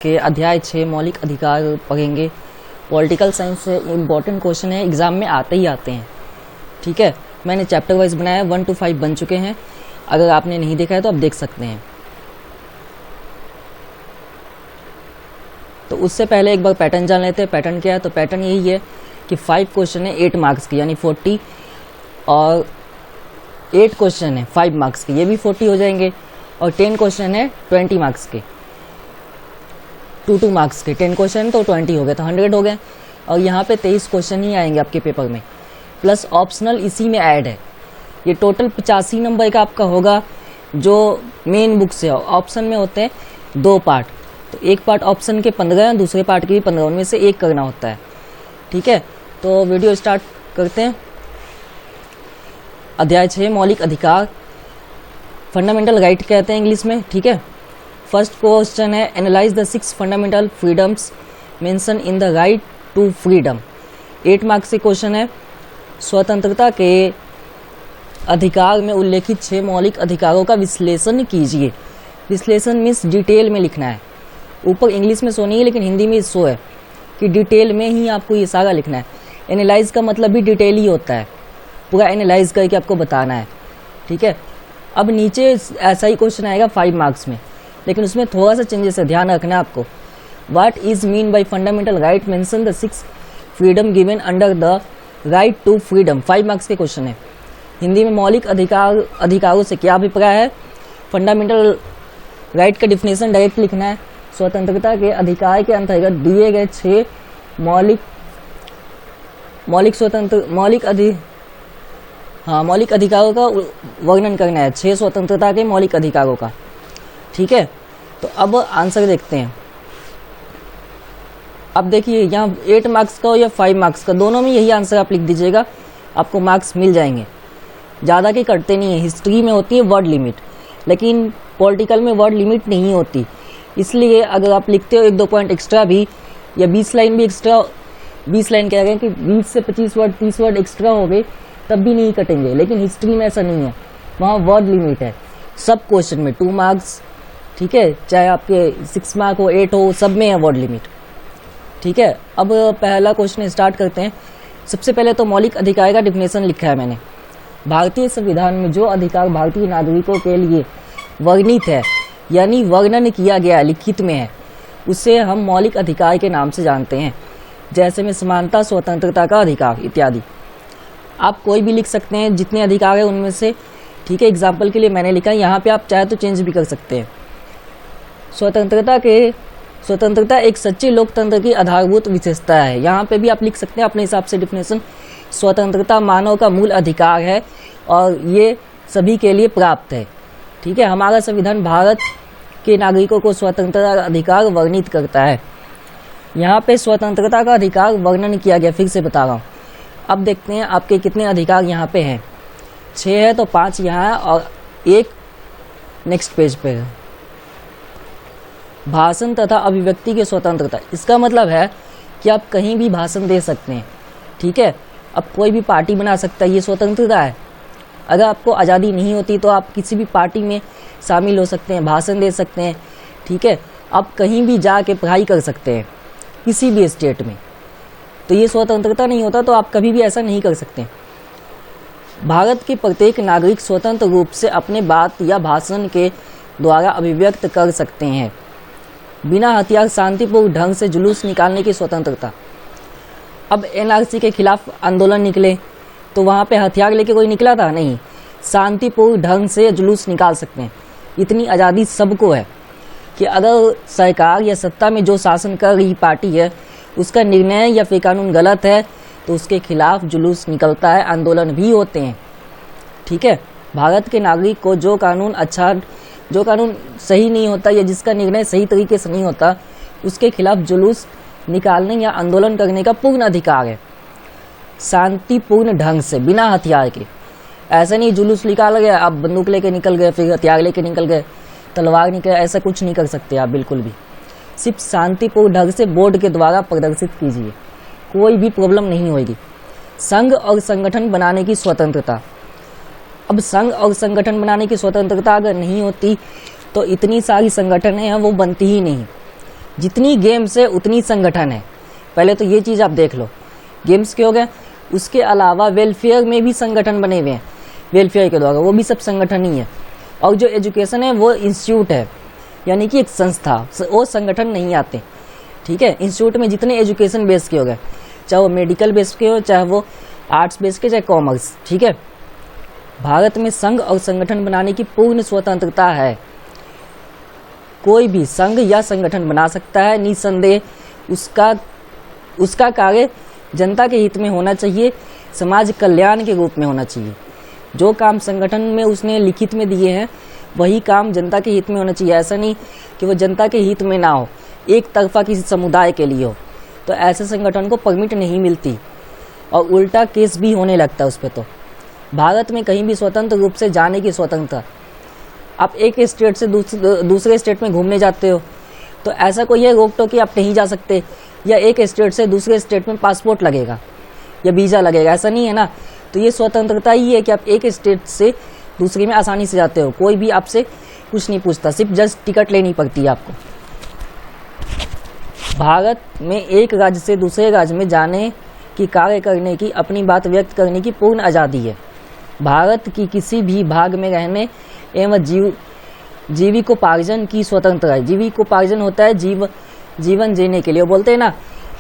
के अध्याय 6 मौलिक अधिकार पढ़ेंगे। पॉलिटिकल साइंस से इम्पोर्टेंट क्वेश्चन है, एग्जाम में आते ही आते हैं। ठीक है, मैंने चैप्टर वाइज बनाया, 1 to 5 बन चुके हैं। अगर आपने नहीं देखा है तो आप देख सकते हैं। तो उससे पहले एक बार पैटर्न जान लेते हैं। पैटर्न क्या है? तो पैटर्न यही है कि 5 क्वेश्चन है 8 मार्क्स के, यानी 40, और 8 क्वेश्चन है 5 मार्क्स के, ये भी 40 हो जाएंगे। और 10 क्वेश्चन है 20 मार्क्स के, 2 मार्क्स के 10 क्वेश्चन तो 20 हो गए, तो 100 हो गए। और यहाँ पे 23 क्वेश्चन ही आएंगे आपके पेपर में, प्लस ऑप्शनल इसी में ऐड है। ये टोटल 85 नंबर का आपका होगा, जो मेन बुक से ऑप्शन में होते हैं 2 पार्ट। तो एक पार्ट ऑप्शन के 15, दूसरे पार्ट के भी 15, उनमें से एक करना होता है। ठीक है, तो वीडियो स्टार्ट करते हैं। अध्याय 6 मौलिक अधिकार, फंडामेंटल राइट कहते हैं इंग्लिश में। ठीक है, फर्स्ट क्वेश्चन है analyse the 6 fundamental freedoms mention in the right to freedom. 8 marks के क्वेश्चन है। स्वतंत्रता के अधिकार में उल्लेखित 6 मौलिक अधिकारों का विश्लेषण कीजिए। विश्लेषण मीन्स डिटेल में लिखना है। ऊपर इंग्लिश में शो नहीं है, लेकिन हिंदी में शो है कि डिटेल में ही आपको ये सारा लिखना है। एनालाइज का मतलब भी डिटेल ही होता है, पूरा एनालाइज करके आपको बताना है। ठीक है, अब नीचे ऐसा ही क्वेश्चन आएगा 5 मार्क्स में, लेकिन उसमें थोड़ा सा चेंजेस है, ध्यान रखना है आपको। What is mean by fundamental right mention the 6 freedom given under the right to freedom. 5 marks के क्वेश्चन है। हिंदी में मौलिक अधिकारों से क्या अभिप्राय है? फंडामेंटल राइट का डिफिनेशन डायरेक्ट लिखना है। स्वतंत्रता के अधिकार के अंतर्गत दिए गए 6 मौलिक अधिकारों का वर्णन करना है, 6 स्वतंत्रता के मौलिक अधिकारों का। ठीक है, तो अब आंसर देखते हैं। अब देखिए यहाँ 8 मार्क्स का हो या 5 मार्क्स का, दोनों में यही आंसर आप लिख दीजिएगा, आपको मार्क्स मिल जाएंगे। ज़्यादा की करते नहीं है। हिस्ट्री में होती है वर्ड लिमिट, लेकिन पॉलिटिकल में वर्ड लिमिट नहीं होती। इसलिए अगर आप लिखते हो 1-2 पॉइंट एक्स्ट्रा भी, या 20 लाइन भी एक्स्ट्रा, 20 लाइन कह रहे हैं कि 20 से 25 वर्ड 30 वर्ड एक्स्ट्रा हो गए, तब भी नहीं कटेंगे। लेकिन हिस्ट्री में ऐसा नहीं है, वहाँ वर्ड लिमिट है सब क्वेश्चन में। 2 मार्क्स, ठीक है, चाहे आपके 6 मार्क हो 8 हो, सब में है वर्ड लिमिट। ठीक है, अब पहला क्वेश्चन स्टार्ट करते हैं। सबसे पहले तो मौलिक अधिकार का डिफिनेशन लिखा है मैंने। भारतीय संविधान में जो अधिकार भारतीय नागरिकों के लिए वर्णित है, यानी वर्णन किया गया लिखित में है, उसे हम मौलिक अधिकार के नाम से जानते हैं। जैसे में समानता, स्वतंत्रता का अधिकार इत्यादि। आप कोई भी लिख सकते हैं, जितने अधिकार है उनमें से। ठीक है, एग्जाम्पल के लिए मैंने लिखा है, यहाँ पे आप चाहे तो चेंज भी कर सकते हैं। स्वतंत्रता एक सच्चे लोकतंत्र की आधारभूत विशेषता है। यहाँ पे भी आप लिख सकते हैं अपने हिसाब से डिफिनेशन। स्वतंत्रता मानव का मूल अधिकार है और ये सभी के लिए प्राप्त है। ठीक है, हमारा संविधान भारत के नागरिकों को स्वतंत्रता का अधिकार वर्णित करता है। यहाँ पे स्वतंत्रता का अधिकार वर्णन किया गया, फिर से बता रहा हूँ। अब देखते हैं आपके कितने अधिकार यहाँ पे हैं। 6 है तो 5 यहाँ है और 1 नेक्स्ट पेज पे है। भाषण तथा अभिव्यक्ति की स्वतंत्रता, इसका मतलब है कि आप कहीं भी भाषण दे सकते हैं। ठीक है, अब कोई भी पार्टी बना सकता है, ये स्वतंत्रता है। अगर आपको आज़ादी नहीं होती तो आप किसी भी पार्टी में शामिल हो सकते हैं, भाषण दे सकते हैं। ठीक है, आप कहीं भी जाके पढ़ाई कर सकते हैं, किसी भी स्टेट में। तो ये स्वतंत्रता नहीं होता तो आप कभी भी ऐसा नहीं कर सकते। भारत के प्रत्येक नागरिक स्वतंत्र रूप से अपने बात या भाषण के द्वारा अभिव्यक्त कर सकते हैं। बिना हथियार शांतिपूर्ण ढंग से जुलूस निकालने की स्वतंत्रता। अब एनआरसी के खिलाफ आंदोलन निकले तो वहाँ पे हथियार लेके कोई निकला था? नहीं, शांतिपूर्ण ढंग से जुलूस निकाल सकते हैं। इतनी आज़ादी सबको है कि अगर सरकार या सत्ता में जो शासन कर रही पार्टी है, उसका निर्णय या फिर कानून गलत है तो उसके खिलाफ जुलूस निकलता है, आंदोलन भी होते हैं। ठीक है, भारत के नागरिक को जो कानून सही नहीं होता या जिसका निर्णय सही तरीके से नहीं होता, उसके खिलाफ जुलूस निकालने या आंदोलन करने का पूर्ण अधिकार है, शांतिपूर्ण ढंग से, बिना हथियार के। ऐसा नहीं जुलूस निकाल गए, आप बंदूक लेके निकल गए, फिर हथियार लेके निकल गए, तलवार निकले, ऐसा कुछ नहीं कर सकते आप बिल्कुल भी। सिर्फ शांतिपूर्ण ढंग से बोर्ड के द्वारा प्रदर्शित कीजिए, कोई भी प्रॉब्लम नहीं होगी। संघ और संगठन बनाने की स्वतंत्रता। अब संघ और संगठन बनाने की स्वतंत्रता अगर नहीं होती तो इतनी सारी संगठन हैं वो बनती ही नहीं। जितनी गेम्स है उतनी संगठन है। पहले तो ये चीज़ आप देख लो, गेम्स के हो गए, उसके अलावा वेलफेयर में भी संगठन बने हुए हैं वेलफेयर के द्वारा, वो भी सब संगठन ही है। और जो एजुकेशन है वो इंस्टीट्यूट है, यानी कि एक संस्था, वो संगठन नहीं आते, ठीक है। इंस्टीट्यूट में जितने एजुकेशन बेस के हो गए, चाहे वो मेडिकल बेस के हो, चाहे वो आर्ट्स बेस के, चाहे कॉमर्स, ठीक है। भारत में संघ और संगठन बनाने की पूर्ण स्वतंत्रता है। कोई भी संघ या संगठन बना सकता है, निसंदेह उसका कार्य जनता के हित में होना चाहिए, समाज कल्याण के रूप में होना चाहिए। जो काम संगठन में उसने लिखित में दिए हैं वही काम जनता के हित में होना चाहिए। ऐसा नहीं कि वो जनता के हित में ना हो, एक तरफा किसी समुदाय के लिए हो, तो ऐसे संगठन को परमिट नहीं मिलती और उल्टा केस भी होने लगता है उस पर। तो भारत में कहीं भी स्वतंत्र रूप से जाने की स्वतंत्रता, आप एक स्टेट से दूसरे स्टेट में घूमने जाते हो तो ऐसा कोई है रोक टोक कि आप नहीं जा सकते, या एक स्टेट से दूसरे स्टेट में पासपोर्ट लगेगा या वीज़ा लगेगा, ऐसा नहीं है ना। तो ये स्वतंत्रता ही है कि आप एक स्टेट से दूसरे में आसानी से जाते हो, कोई भी आपसे कुछ नहीं पूछता, सिर्फ जस्ट टिकट लेनी पड़ती है आपको। भारत में एक राज्य से दूसरे राज्य में जाने की, कार्य करने की, अपनी बात व्यक्त करने की पूर्ण आज़ादी है। भारत की किसी भी भाग में रहने एवं जीविकोपार्जन की स्वतंत्रता है। जीविकोपार्जन होता है जीवन जीने के लिए। वो बोलते हैं ना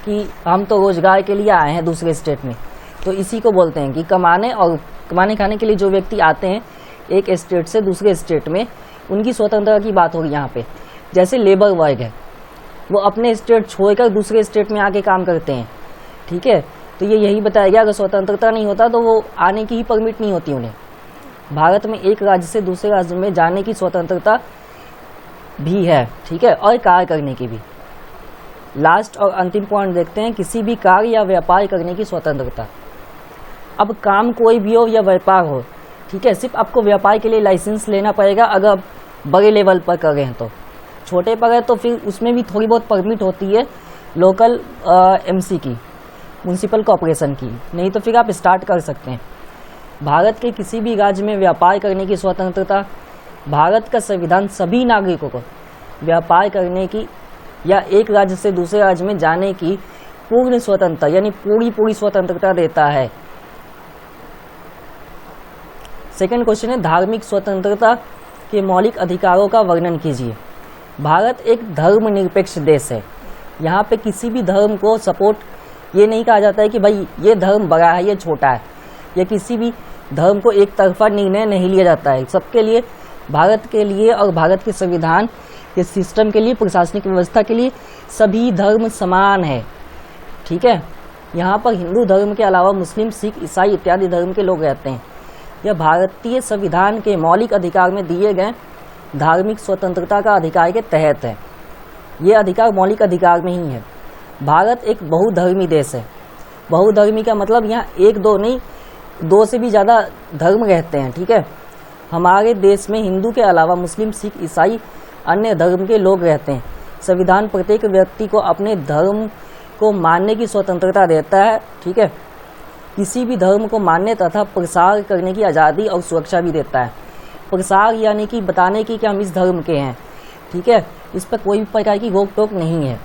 कि हम तो रोजगार के लिए आए हैं दूसरे स्टेट में, तो इसी को बोलते हैं कि कमाने खाने के लिए जो व्यक्ति आते हैं एक स्टेट से दूसरे स्टेट में, उनकी स्वतंत्रता की बात होगी यहाँ पे। जैसे लेबर वर्ग है, वो अपने स्टेट छोड़कर दूसरे स्टेट में आके काम करते हैं, ठीक है। तो ये यही बताया गया अगर स्वतंत्रता नहीं होता तो वो आने की ही परमिट नहीं होती उन्हें। भारत में एक राज्य से दूसरे राज्य में जाने की स्वतंत्रता भी है, ठीक है, और कार्य करने की भी। लास्ट और अंतिम पॉइंट देखते हैं, किसी भी कार्य या व्यापार करने की स्वतंत्रता। अब काम कोई भी हो या व्यापार हो, ठीक है, सिर्फ आपको व्यापार के लिए लाइसेंस लेना पड़ेगा अगर आप बड़े लेवल पर कर रहे हैं। तो छोटे पर है तो फिर उसमें भी थोड़ी बहुत परमिट होती है लोकल एमसी की, म्यूनसिपल कॉर्पोरेशन की, नहीं तो फिर आप स्टार्ट कर सकते हैं। भारत के किसी भी राज्य में व्यापार करने की स्वतंत्रता। भारत का संविधान सभी नागरिकों को व्यापार करने की या एक राज्य से दूसरे राज्य में जाने की पूर्ण स्वतंत्रता, यानी पूरी स्वतंत्रता देता है। सेकंड क्वेश्चन है, धार्मिक स्वतंत्रता के मौलिक अधिकारों का वर्णन कीजिए। भारत एक धर्मनिरपेक्ष देश है। यहाँ पे किसी भी धर्म को सपोर्ट ये नहीं कहा जाता है कि भाई ये धर्म बड़ा है ये छोटा है, या किसी भी धर्म को एक तरफा निर्णय नहीं लिया जाता है। सबके लिए, भारत के लिए और भारत के संविधान के सिस्टम के लिए, प्रशासनिक व्यवस्था के लिए सभी धर्म समान है, ठीक है। यहाँ पर हिंदू धर्म के अलावा मुस्लिम, सिख, ईसाई इत्यादि धर्म के लोग रहते हैं। यह भारतीय संविधान के मौलिक अधिकार में दिए गए धार्मिक स्वतंत्रता का अधिकार के तहत है। ये अधिकार मौलिक अधिकार में ही है। भारत एक बहुधर्मी देश है। बहुधर्मी का मतलब यहाँ एक दो नहीं, दो से भी ज़्यादा धर्म रहते हैं, ठीक है। हमारे देश में हिंदू के अलावा मुस्लिम, सिख, ईसाई अन्य धर्म के लोग रहते हैं। संविधान प्रत्येक व्यक्ति को अपने धर्म को मानने की स्वतंत्रता देता है, ठीक है। किसी भी धर्म को मानने तथा प्रसार करने की आज़ादी और सुरक्षा भी देता है। प्रसार यानी कि बताने की कि हम इस धर्म के हैं, ठीक है, इस पर कोई भी प्रकार की रोक टोक नहीं है।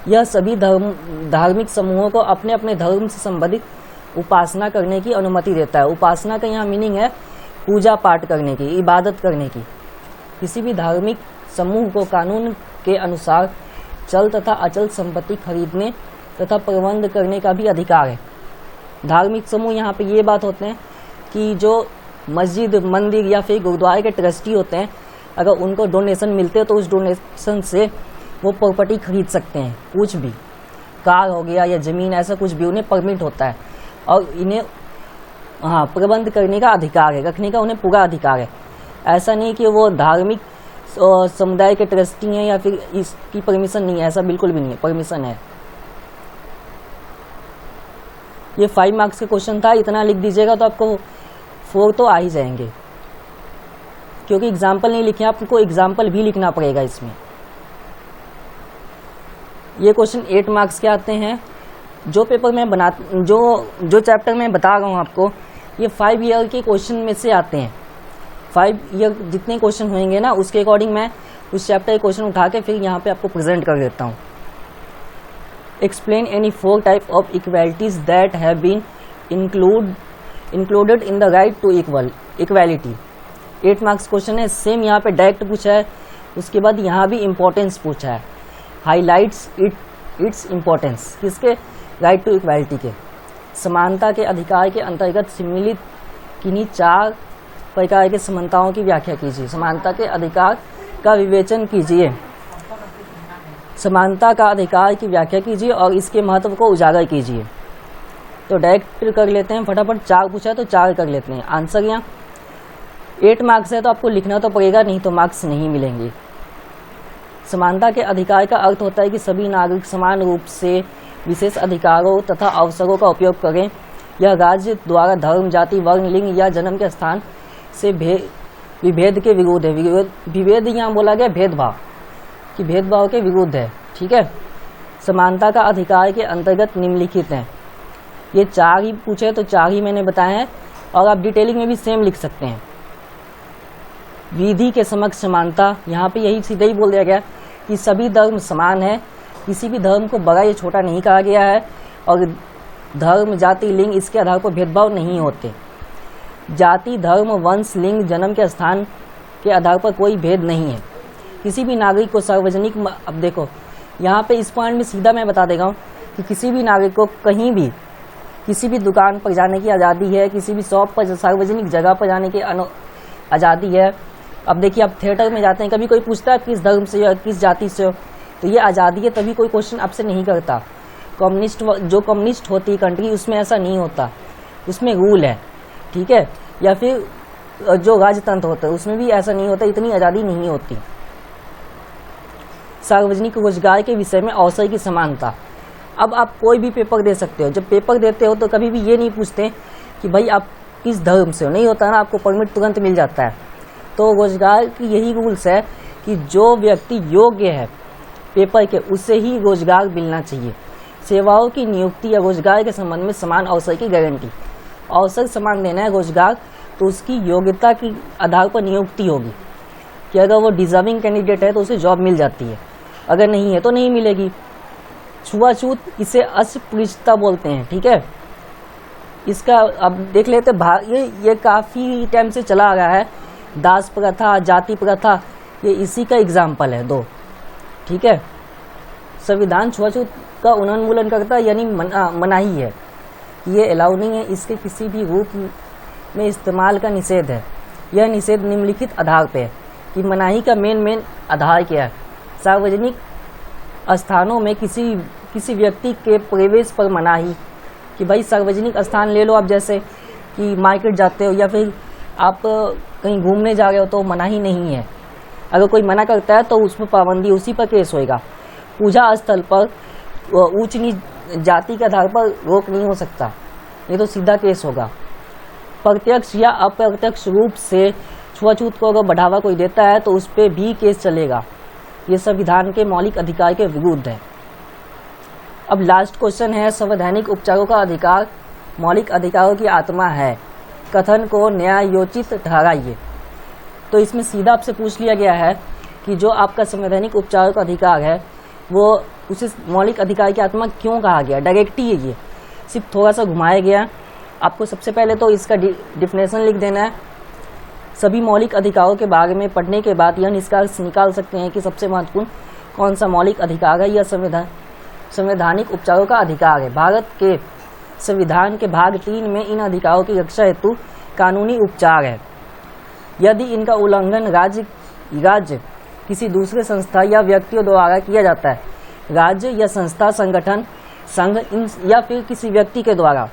यह सभी धार्मिक समूहों को अपने अपने धर्म से संबंधित उपासना करने की अनुमति देता है। उपासना का यहाँ मीनिंग है पूजा पाठ करने की, इबादत करने की। किसी भी धार्मिक समूह को कानून के अनुसार चल तथा अचल संपत्ति खरीदने तथा प्रबंध करने का भी अधिकार है। धार्मिक समूह यहाँ पे ये बात होते हैं कि जो मस्जिद, मंदिर या फिर गुरुद्वारे के ट्रस्टी होते हैं, अगर उनको डोनेशन मिलते हैं तो उस डोनेशन से वो प्रॉपर्टी खरीद सकते हैं। कुछ भी, कार हो गया या ज़मीन, ऐसा कुछ भी उन्हें परमिट होता है और इन्हें प्रबंध करने का अधिकार है, रखने का उन्हें पूरा अधिकार है। ऐसा नहीं कि वो धार्मिक समुदाय के ट्रस्टी हैं या फिर इसकी परमिशन नहीं है, ऐसा बिल्कुल भी नहीं है, परमिशन है। ये 5 मार्क्स का क्वेश्चन था, इतना लिख दीजिएगा तो आपको 4 तो आ ही जाएंगे, क्योंकि एग्जाम्पल नहीं लिखे, आपको एग्जाम्पल भी लिखना पड़ेगा इसमें। ये क्वेश्चन 8 मार्क्स के आते हैं। जो पेपर में जो चैप्टर मैं बता रहा हूँ आपको, ये 5 ईयर के क्वेश्चन में से आते हैं। 5 ईयर जितने क्वेश्चन होंगे ना, उसके अकॉर्डिंग मैं उस चैप्टर के क्वेश्चन उठा के फिर यहाँ पे आपको प्रेजेंट कर देता हूँ। Explain any 4 type of equalities that have been included in the right to equality. 8 marks question है, सेम यहाँ पे डायरेक्ट पूछा है, उसके बाद यहाँ भी इम्पोर्टेंस पूछा है, हाईलाइट्स इट्स इम्पोर्टेंस, किसके, राइट टू इक्वालिटी के। समानता के अधिकार के अंतर्गत सम्मिलित किन्हीं 4 प्रकार के समानताओं की व्याख्या कीजिए। समानता के अधिकार का विवेचन कीजिए, समानता का अधिकार की व्याख्या कीजिए और इसके महत्व को उजागर कीजिए। तो डायरेक्ट कर लेते हैं, फटाफट 4 पूछा है तो 4 कर लेते हैं आंसर। यहाँ 8 मार्क्स है तो आपको लिखना तो पड़ेगा, नहीं तो मार्क्स नहीं मिलेंगे। समानता के अधिकार का अर्थ होता है कि सभी नागरिक समान रूप से विशेष अधिकारों तथा अवसरों का उपयोग करें। यह राज्य द्वारा धर्म, जाति, वर्ण, लिंग या जन्म के स्थान से विभेद के विरुद्ध है। विभेद यहाँ बोला गया भेदभाव, कि भेदभाव के विरुद्ध है। ठीक है, समानता का अधिकार के अंतर्गत निम्नलिखित हैं। ये 4 ही पूछे तो 4 ही मैंने बताए हैं, और आप डिटेलिंग में भी सेम लिख सकते हैं। विधि के समक्ष समानता, यहाँ पे यही सीधा ही बोल दिया गया कि सभी धर्म समान है, किसी भी धर्म को बड़ा या छोटा नहीं कहा गया है, और धर्म, जाति, लिंग इसके आधार पर भेदभाव नहीं होते। जाति, धर्म, वंश, लिंग, जन्म के स्थान के आधार पर कोई भेद नहीं है। किसी भी नागरिक को सार्वजनिक, अब देखो यहाँ पे इस पॉइंट में सीधा मैं बता देगा कि किसी भी नागरिक को कहीं भी किसी भी दुकान पर जाने की आज़ादी है, किसी भी शॉप पर, सार्वजनिक जगह पर जाने की आज़ादी है। अब देखिए, आप थिएटर में जाते हैं, कभी कोई पूछता है किस धर्म से हो, किस जाति से हो, तो ये आज़ादी है, तभी कोई क्वेश्चन आपसे नहीं करता। जो कम्युनिस्ट होती है कंट्री, उसमें ऐसा नहीं होता, उसमें रूल है। ठीक है, या फिर जो राजतंत्र होता है उसमें भी ऐसा नहीं होता, इतनी आज़ादी नहीं होती। सार्वजनिक रोजगार के विषय में अवसर की समानता। अब आप कोई भी पेपर दे सकते हो, जब पेपर देते हो तो कभी भी ये नहीं पूछते कि भाई आप किस धर्म से हो, नहीं होता ना, आपको परमिट तुरंत मिल जाता है। तो रोजगार की यही रूल्स है कि जो व्यक्ति योग्य है पेपर के, उससे ही रोजगार मिलना चाहिए। सेवाओं की नियुक्ति या रोजगार के संबंध में समान अवसर की गारंटी। अवसर समान देना है रोजगार, तो उसकी योग्यता की आधार पर नियुक्ति होगी कि अगर वो डिजर्विंग कैंडिडेट है तो उसे जॉब मिल जाती है, अगर नहीं है तो नहीं मिलेगी। छुआछूत, इसे अस्पृश्यता बोलते हैं। ठीक है, इसका अब देख लेते ये काफ़ी टाइम से चला आ रहा है। दास प्रथा, जाति प्रथा, ये इसी का एग्जाम्पल है 2। ठीक है, संविधान छुआछूत का उन्मूलन करता है, यानी मनाही है, ये अलाउ नहीं है, इसके किसी भी रूप में इस्तेमाल का निषेध है। यह निषेध निम्नलिखित आधार पे है कि मनाही का मेन आधार क्या है। सार्वजनिक स्थानों में किसी व्यक्ति के प्रवेश पर मनाही, कि भाई सार्वजनिक स्थान ले लो आप, जैसे कि मार्केट जाते हो या फिर आप कहीं घूमने जा रहे हो तो मनाही नहीं है। अगर कोई मना करता है तो उस पर पाबंदी, उसी पर केस होएगा। पूजा स्थल पर ऊंच नीच जाति के आधार पर रोक नहीं हो सकता, ये तो सीधा केस होगा। प्रत्यक्ष या अप्रत्यक्ष रूप से छुआछूत को अगर बढ़ावा कोई देता है तो उस पर भी केस चलेगा। ये संविधान के मौलिक अधिकार के विरुद्ध है। अब लास्ट क्वेश्चन है, संवैधानिक उपचारों का अधिकार मौलिक अधिकारों की आत्मा है, कथन को न्यायोचित ठहराइए। तो इसमें सीधा आपसे पूछ लिया गया है कि जो आपका संवैधानिक उपचारों का अधिकार है वो उसे मौलिक अधिकार की आत्मा क्यों कहा गया। डायरेक्ट ही है, ये सिर्फ थोड़ा सा घुमाया गया। आपको सबसे पहले तो इसका डिफिनेशन लिख देना है। सभी मौलिक अधिकारों के बारे में पढ़ने के बाद यह निष्कर्ष निकाल सकते हैं कि सबसे महत्वपूर्ण कौन सा मौलिक अधिकार है। यह संवैधानिक उपचारों का अधिकार है। भारत के संविधान के भाग 3 में इन अधिकारों की रक्षा हेतु कानूनी उपचार है। यदि इनका उल्लंघन राज्य किसी दूसरे संस्था या व्यक्तियों द्वारा किया जाता है, राज्य या संस्था, संगठन, संघ या फिर किसी व्यक्ति के द्वारा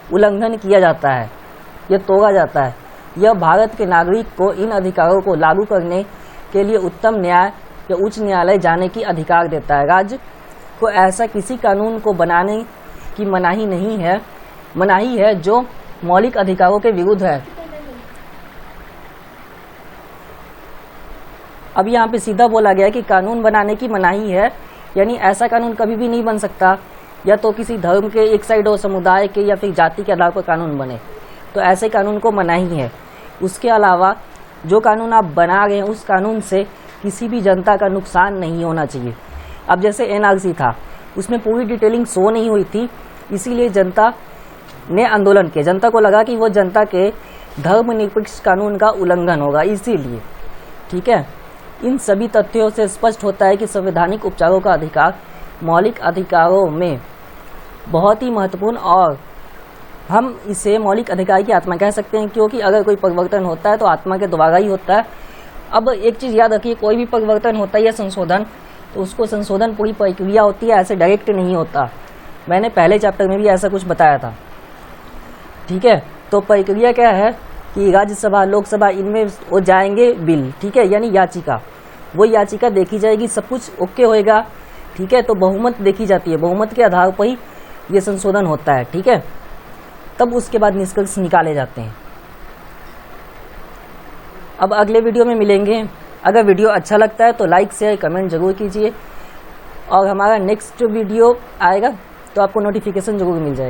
उल्लंघन किया जाता है या तोड़ा जाता है, यह भारत के नागरिक को इन अधिकारों को लागू करने के लिए उत्तम न्याय या उच्च न्यायालय जाने की अधिकार देता है। राज्य को ऐसा किसी कानून को बनाने की मनाही है जो मौलिक अधिकारों के विरुद्ध है। अब यहाँ पे सीधा बोला गया कि कानून बनाने की मनाही है, यानी ऐसा कानून कभी भी नहीं बन सकता या तो किसी धर्म के एक साइड हो, समुदाय के या फिर जाति के आधार पर कानून बने, तो ऐसे कानून को मनाही है। उसके अलावा जो कानून आप बना रहे हैं उस कानून से किसी भी जनता का नुकसान नहीं होना चाहिए। अब जैसे एनआरसी था, उसमें पूरी डिटेलिंग शो नहीं हुई थी, इसीलिए जनता ने आंदोलन किया। जनता को लगा कि वो जनता के धर्मनिरपेक्ष कानून का उल्लंघन होगा, इसीलिए। ठीक है, इन सभी तथ्यों से स्पष्ट होता है कि संवैधानिक उपचारों का अधिकार मौलिक अधिकारों में बहुत ही महत्वपूर्ण, और हम इसे मौलिक अधिकार की आत्मा कह सकते हैं, क्योंकि अगर कोई परिवर्तन होता है तो आत्मा के द्वारा ही होता है। अब एक चीज़ याद रखिए, कोई भी परिवर्तन होता है या संशोधन, तो उसको संशोधन पूरी प्रक्रिया होती है, ऐसे डायरेक्ट नहीं होता। मैंने पहले चैप्टर में भी ऐसा कुछ बताया था। ठीक है, तो प्रक्रिया क्या है कि राज्यसभा, लोकसभा, इनमें वो जाएंगे बिल, ठीक है, यानी याचिका। वो याचिका देखी जाएगी, सब कुछ ओके होएगा, ठीक है, तो बहुमत देखी जाती है, बहुमत के आधार पर ही ये संशोधन होता है। ठीक है, तब उसके बाद निष्कर्ष निकाले जाते हैं। अब अगले वीडियो में मिलेंगे। अगर वीडियो अच्छा लगता है तो लाइक शेयर कमेंट जरूर कीजिए, और हमारा नेक्स्ट वीडियो आएगा तो आपको नोटिफिकेशन जरूर मिल जाएगा।